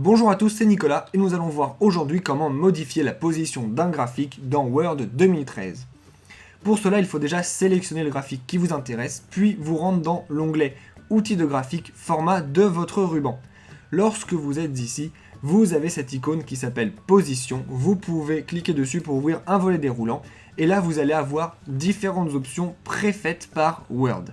Bonjour à tous, c'est Nicolas et nous allons voir aujourd'hui comment modifier la position d'un graphique dans Word 2013. Pour cela, il faut déjà sélectionner le graphique qui vous intéresse, puis vous rendre dans l'onglet Outils de graphique, format de votre ruban. Lorsque vous êtes ici, vous avez cette icône qui s'appelle Position. Vous pouvez cliquer dessus pour ouvrir un volet déroulant et là vous allez avoir différentes options préfaites par Word.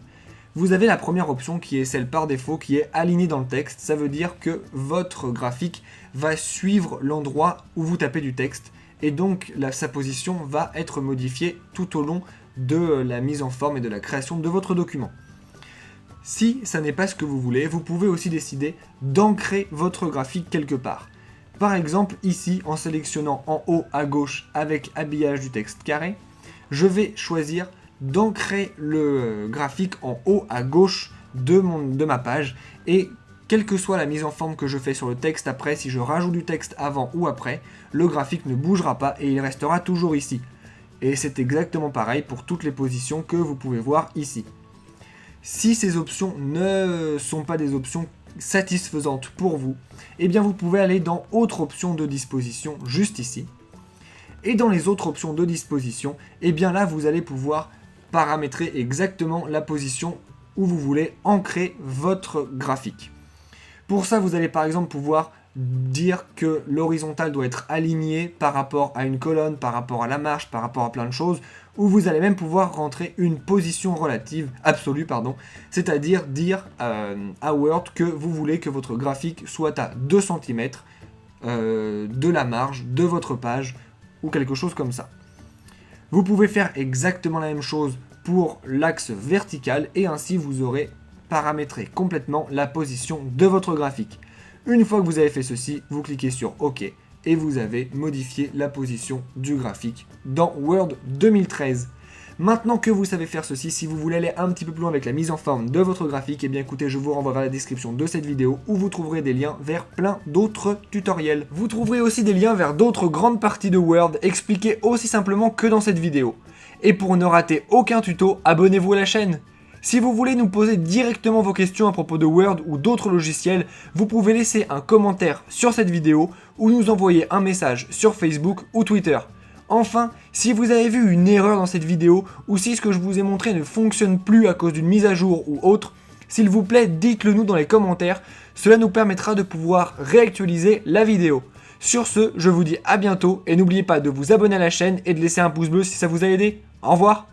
Vous avez la première option qui est celle par défaut, qui est alignée dans le texte. Ça veut dire que votre graphique va suivre l'endroit où vous tapez du texte et donc sa position va être modifiée tout au long de la mise en forme et de la création de votre document. Si ça n'est pas ce que vous voulez, vous pouvez aussi décider d'ancrer votre graphique quelque part. Par exemple, ici, en sélectionnant en haut à gauche avec habillage du texte carré, je vais choisir d'ancrer le graphique en haut à gauche de ma page et quelle que soit la mise en forme que je fais sur le texte après, si je rajoute du texte avant ou après, le graphique ne bougera pas et il restera toujours ici. Et c'est exactement pareil pour toutes les positions que vous pouvez voir ici. Si ces options ne sont pas des options satisfaisantes pour vous, eh bien vous pouvez aller dans Autres options de disposition juste ici. Et dans les autres options de disposition, eh bien là vous allez pouvoir paramétrer exactement la position où vous voulez ancrer votre graphique. Pour ça, vous allez par exemple pouvoir dire que l'horizontale doit être alignée par rapport à une colonne, par rapport à la marge, par rapport à plein de choses, ou vous allez même pouvoir rentrer une position relative, absolue, c'est-à-dire dire à Word que vous voulez que votre graphique soit à 2 cm de la marge de votre page, ou quelque chose comme ça. Vous pouvez faire exactement la même chose pour l'axe vertical et ainsi vous aurez paramétré complètement la position de votre graphique. Une fois que vous avez fait ceci, vous cliquez sur OK et vous avez modifié la position du graphique dans Word 2013. Maintenant que vous savez faire ceci, si vous voulez aller un petit peu plus loin avec la mise en forme de votre graphique, eh bien écoutez, je vous renvoie vers la description de cette vidéo où vous trouverez des liens vers plein d'autres tutoriels. Vous trouverez aussi des liens vers d'autres grandes parties de Word expliquées aussi simplement que dans cette vidéo. Et pour ne rater aucun tuto, abonnez-vous à la chaîne. Si vous voulez nous poser directement vos questions à propos de Word ou d'autres logiciels, vous pouvez laisser un commentaire sur cette vidéo ou nous envoyer un message sur Facebook ou Twitter. Enfin, si vous avez vu une erreur dans cette vidéo ou si ce que je vous ai montré ne fonctionne plus à cause d'une mise à jour ou autre, s'il vous plaît, dites-le nous dans les commentaires, cela nous permettra de pouvoir réactualiser la vidéo. Sur ce, je vous dis à bientôt et n'oubliez pas de vous abonner à la chaîne et de laisser un pouce bleu si ça vous a aidé. Au revoir!